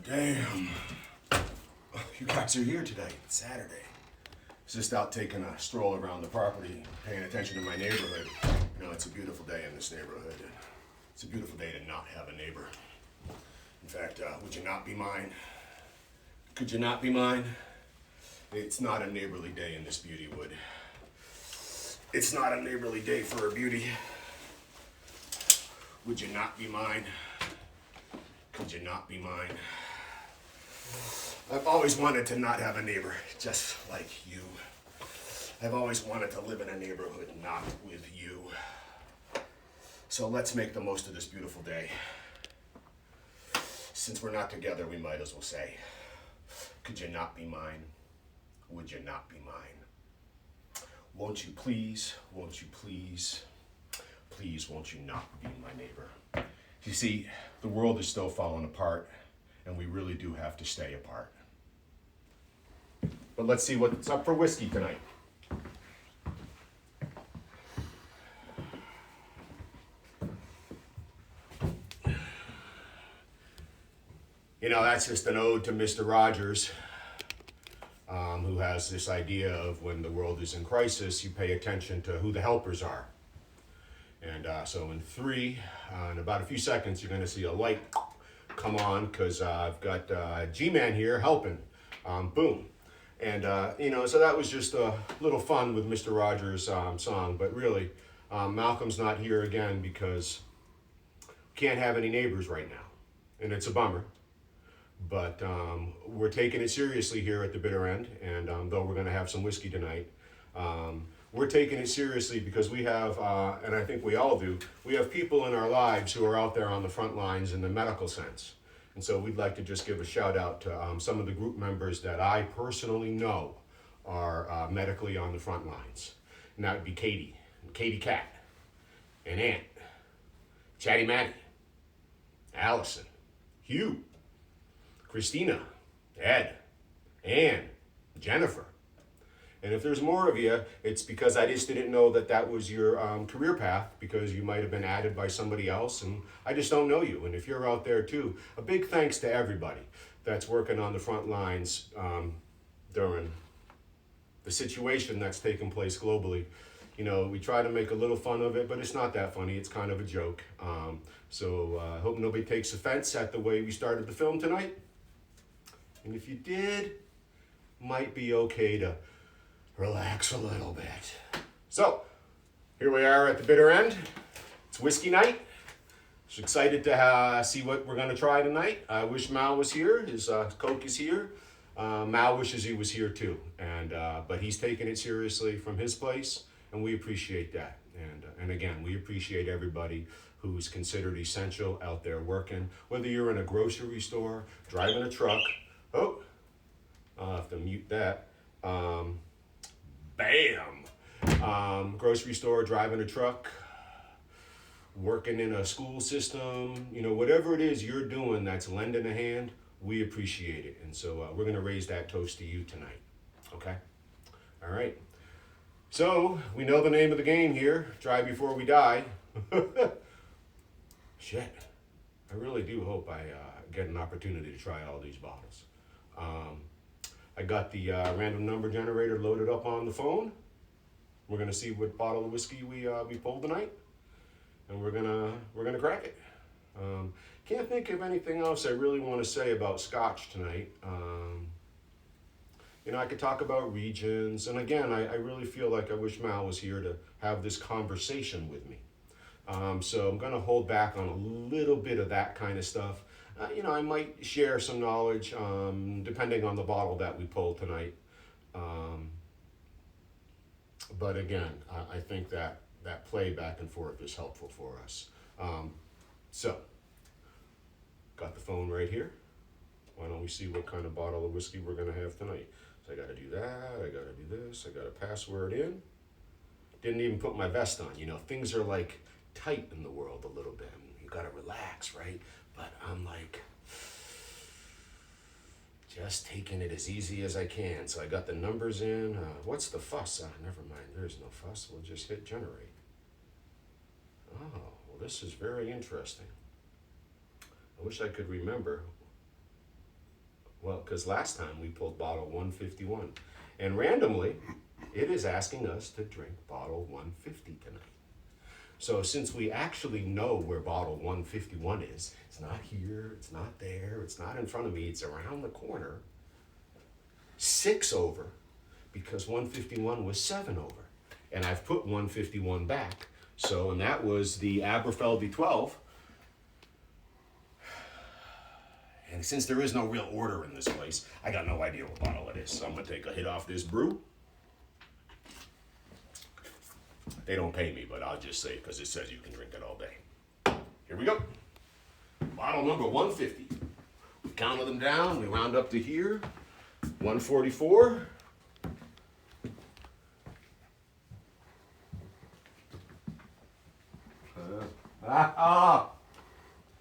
Damn. You guys are here today. It's Saturday. Just out taking a stroll around the property, paying attention to my neighborhood. You know, it's a beautiful day in this neighborhood. It's a beautiful day to not have a neighbor. In fact, would you not be mine? Could you not be mine? It's not a neighborly day in this beauty wood. It's not a neighborly day for a beauty. Would you not be mine? Could you not be mine? I've always wanted to not have a neighbor, just like you. I've always wanted to live in a neighborhood not with you. So let's make the most of this beautiful day. Since we're not together, we might as well say, could you not be mine? Would you not be mine? Won't you please, won't you not be my neighbor? You see, the world is still falling apart, and we really do have to stay apart. But let's see what's up for whiskey tonight. You know, that's just an ode to Mr. Rogers, who has this idea of when the world is in crisis, you pay attention to who the helpers are. And so in in about a few seconds, you're going to see a light come on because I've got G-Man here helping. Boom. And, you know, so that was just a little fun with Mr. Rogers' song. But really, Malcolm's not here again because we can't have any neighbors right now. And it's a bummer. But we're taking it seriously here at the Bitter End. And though we're going to have some whiskey tonight, we're taking it seriously because we have, and I think we all do, we have people in our lives who are out there on the front lines in the medical sense. And so we'd like to just give a shout out to some of the group members that I personally know are medically on the front lines. And that would be Katie, and Katie Cat, and Aunt, Chatty Matty, Allison, Hugh, Christina, Ed, Ann, Jennifer. And if there's more of you, it's because I just didn't know that that was your career path, because you might have been added by somebody else, and I just don't know you. And if you're out there too, a big thanks to everybody that's working on the front lines during the situation that's taking place globally. You know, we try to make a little fun of it, but it's not that funny. It's kind of a joke. So I hope nobody takes offense at the way we started the film tonight. And if you did, might be okay to relax a little bit. So, here we are at the Bitter End. It's whiskey night. Just excited to see what we're going to try tonight. I wish Mal was here. His Coke is here. Mal wishes he was here too. But he's taking it seriously from his place, and we appreciate that. And again, we appreciate everybody who's considered essential out there working, whether you're in a grocery store, driving a truck. Oh, I'll have to mute that. Bam! Grocery store, driving a truck, working in a school system, you know, whatever it is you're doing that's lending a hand, we appreciate it. And so we're going to raise that toast to you tonight. Okay? All right. So, we know the name of the game here, try before we die. Shit. I really do hope I get an opportunity to try all these bottles. I got the random number generator loaded up on the phone. We're gonna see what bottle of whiskey we pulled tonight, and we're gonna crack it. Can't think of anything else I really want to say about Scotch tonight. You know, I could talk about regions, and again, I really feel like I wish Mal was here to have this conversation with me. So I'm gonna hold back on a little bit of that kind of stuff. You know, I might share some knowledge depending on the bottle that we pulled tonight. But again, I think that play back and forth is helpful for us. So, got the phone right here. Why don't we see what kind of bottle of whiskey we're going to have tonight? So I got to do that, I got to do this, I got to password in. Didn't even put my vest on. You know, things are like tight in the world a little bit. You got to relax, right? But I'm like, just taking it as easy as I can. So I got the numbers in. What's the fuss? Never mind, there's no fuss. We'll just hit generate. Oh, well, this is very interesting. I wish I could remember Well, because last time we pulled bottle 151. And randomly, it is asking us to drink bottle 150 tonight. So since we actually know where bottle 151 is, it's not here, it's not there, it's not in front of me, it's around the corner, 6 over, because 151 was 7 over. And I've put 151 back. So, and that was the Aberfeldy 12. And since there is no real order in this place, I got no idea what bottle it is. So I'm gonna take a hit off this brew. They don't pay me, but I'll just say it because it says you can drink it all day. Here we go. Bottle number 150. We counted them down, we round up to here. 144.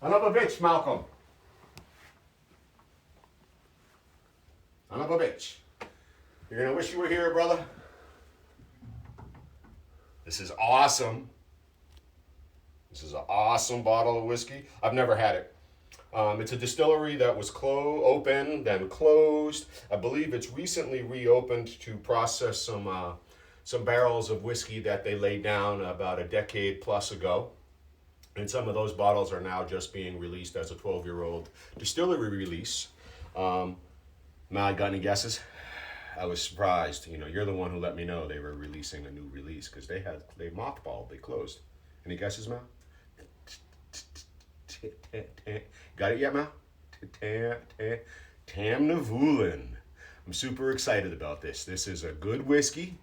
Son of a bitch, Malcolm. Son of a bitch. You're gonna wish you were here, brother. This is awesome. This is an awesome bottle of whiskey. I've never had it. It's a distillery that was open, then closed. I believe it's recently reopened to process some barrels of whiskey that they laid down about a decade plus ago. And some of those bottles are now just being released as a 12-year-old distillery release. Now, got any guesses? I was surprised. You know, you're the one who let me know they were releasing a new release because they mothballed, they closed. Any guesses, Mal? Got it yet, Mal? Tamnavulin. I'm super excited about this. This is a good whiskey.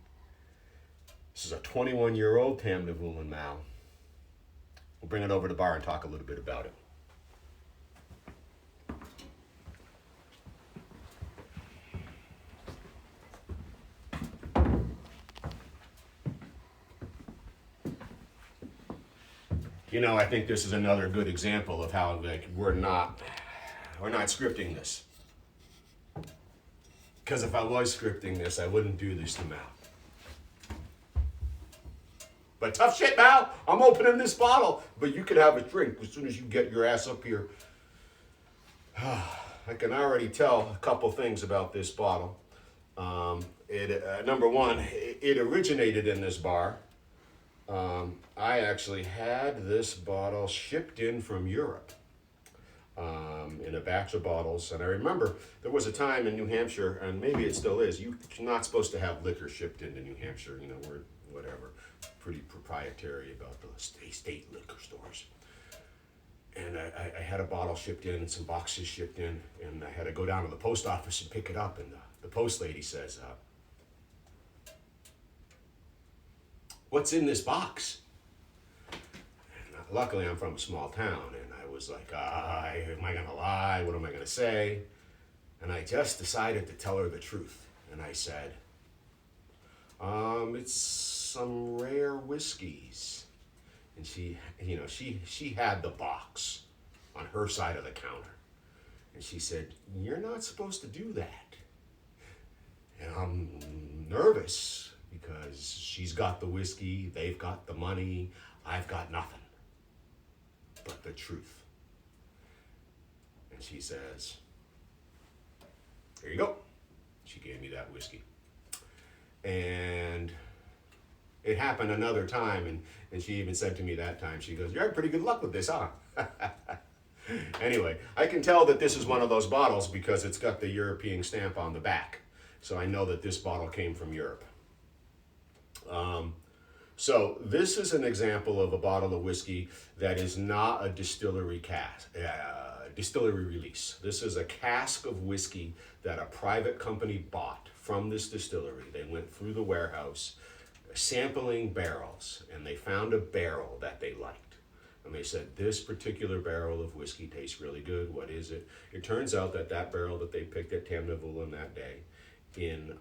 This is a 21-year-old Tamnavulin, Mal. We'll bring it over to the bar and talk a little bit about it. You know, I think this is another good example of how we're not scripting this. Because if I was scripting this, I wouldn't do this to Mal. But tough shit, Mal. I'm opening this bottle, but you could have a drink as soon as you get your ass up here. I can already tell a couple things about this bottle. Number one, it originated in this bar. I actually had this bottle shipped in from Europe in a batch of bottles. And I remember there was a time in New Hampshire, and maybe it still is, you're not supposed to have liquor shipped into New Hampshire. You know, we're whatever, pretty proprietary about the state liquor stores. And I had a bottle shipped in and some boxes shipped in, and I had to go down to the post office and pick it up. And the post lady says, "What's in this box?" And luckily, I'm from a small town, and I was like, am I gonna lie? What am I gonna say? And I just decided to tell her the truth. And I said, it's some rare whiskeys. And she had the box on her side of the counter. And she said, "You're not supposed to do that." And I'm nervous because she's got the whiskey, they've got the money, I've got nothing but the truth. And she says, "Here you go." She gave me that whiskey. And it happened another time, and she even said to me that time, she goes, "You're having pretty good luck with this, huh?" Anyway, I can tell that this is one of those bottles because it's got the European stamp on the back. So I know that this bottle came from Europe. So this is an example of a bottle of whiskey that is not a distillery release. This is a cask of whiskey that a private company bought from this distillery. They went through the warehouse sampling barrels, and they found a barrel that they liked. And they said, "This particular barrel of whiskey tastes really good. What is it?" It turns out that barrel that they picked at Tamnavulin that day in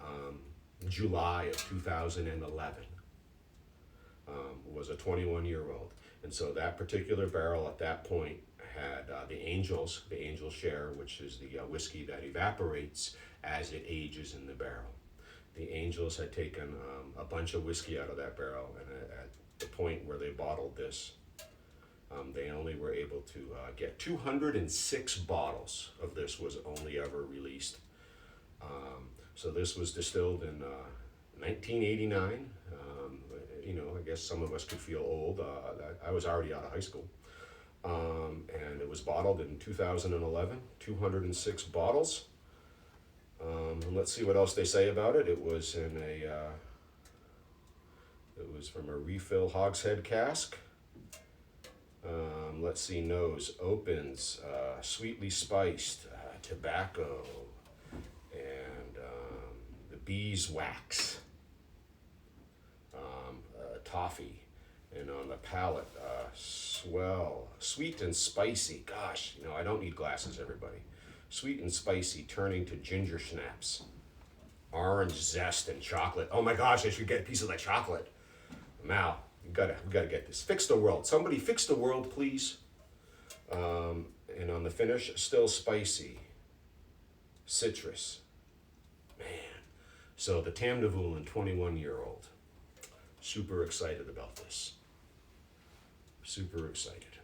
July of 2011 was a 21-year-old. And so that particular barrel at that point had the Angel Share, which is the whiskey that evaporates as it ages in the barrel. The Angels had taken a bunch of whiskey out of that barrel, and at the point where they bottled this, They only were able to get 206 bottles of this was only ever released. So this was distilled in 1989. I guess some of us could feel old. I was already out of high school. And it was bottled in 2011, 206 bottles. And let's see what else they say about it. It was from a refill hogshead cask. Let's see, nose opens, sweetly spiced, tobacco, and the beeswax, toffee, and on the palate, swell, sweet and spicy. Gosh, I don't need glasses, everybody. Sweet and spicy, turning to ginger snaps, orange zest and chocolate. Oh my gosh, I should get a piece of that chocolate. Mal, we gotta get this. Fix the world. Somebody fix the world, please. And on the finish, still spicy, citrus. Man. So the Tamnavulin 21-year-old. Super excited about this. Super excited.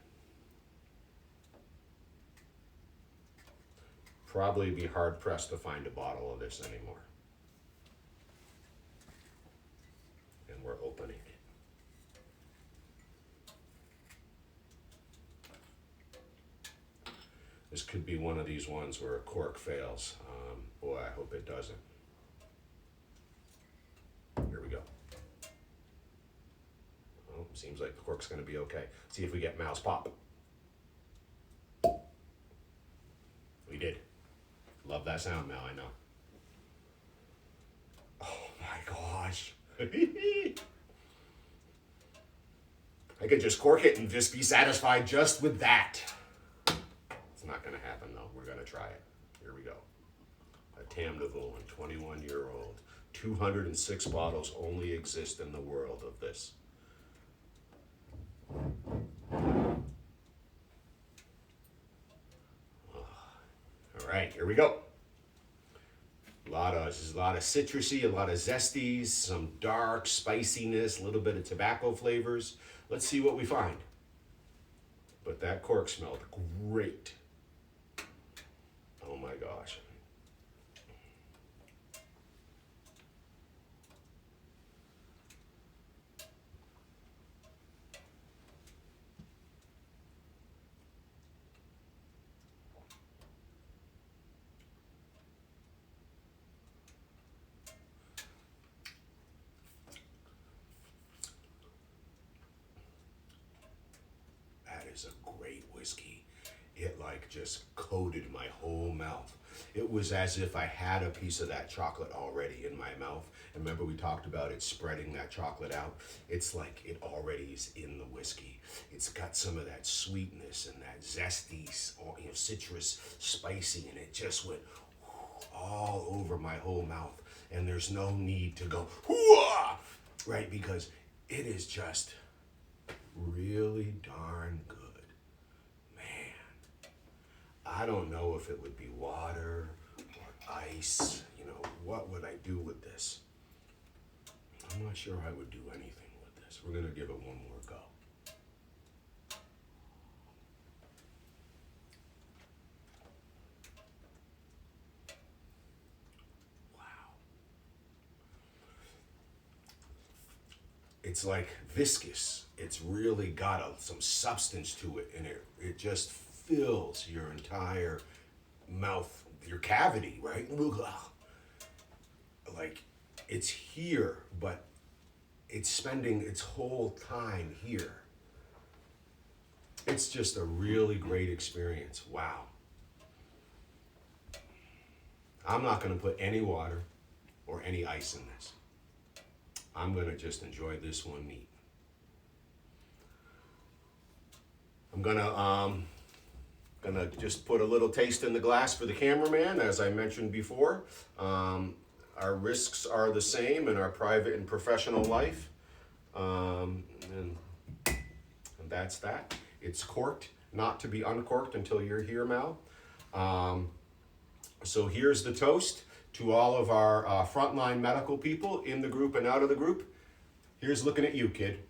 Probably be hard pressed to find a bottle of this anymore. And we're opening it. This could be one of these ones where a cork fails. Boy, I hope it doesn't. Here we go. Well, seems like the cork's going to be okay. See if we get mouse pop. We did. Love that sound, Mal, I know. Oh my gosh. I could just cork it and just be satisfied just with that. It's not going to happen, though. We're going to try it. Here we go. A Tamnavulin 21-year-old. 206 bottles only exist in the world of this. All right, here we go. This is a lot of citrusy, a lot of zesties, some dark spiciness, a little bit of tobacco flavors. Let's see what we find. But that cork smelled great. Oh my gosh. Is a great whiskey. It just coated my whole mouth. It was as if I had a piece of that chocolate already in my mouth. And remember we talked about it spreading that chocolate out? It's like it already is in the whiskey. It's got some of that sweetness and that zesty, citrus, spicy, and it just went all over my whole mouth. And there's no need to go, hoo-ah! Right? Because it is just really darn good. I don't know if it would be water or ice. What would I do with this? I'm not sure I would do anything with this. We're going to give it one more go. Wow. It's like viscous. It's really got some substance to it, and it just fills your entire mouth, your cavity, right? Like it's here, but it's spending its whole time here. It's just a really great experience. Wow. I'm not going to put any water or any ice in this. I'm going to just enjoy this one neat. I'm gonna just put a little taste in the glass for the cameraman, as I mentioned before. Our risks are the same in our private and professional life. And that's that. It's corked, not to be uncorked until you're here, Mal. So here's the toast to all of our frontline medical people in the group and out of the group. Here's looking at you, kid.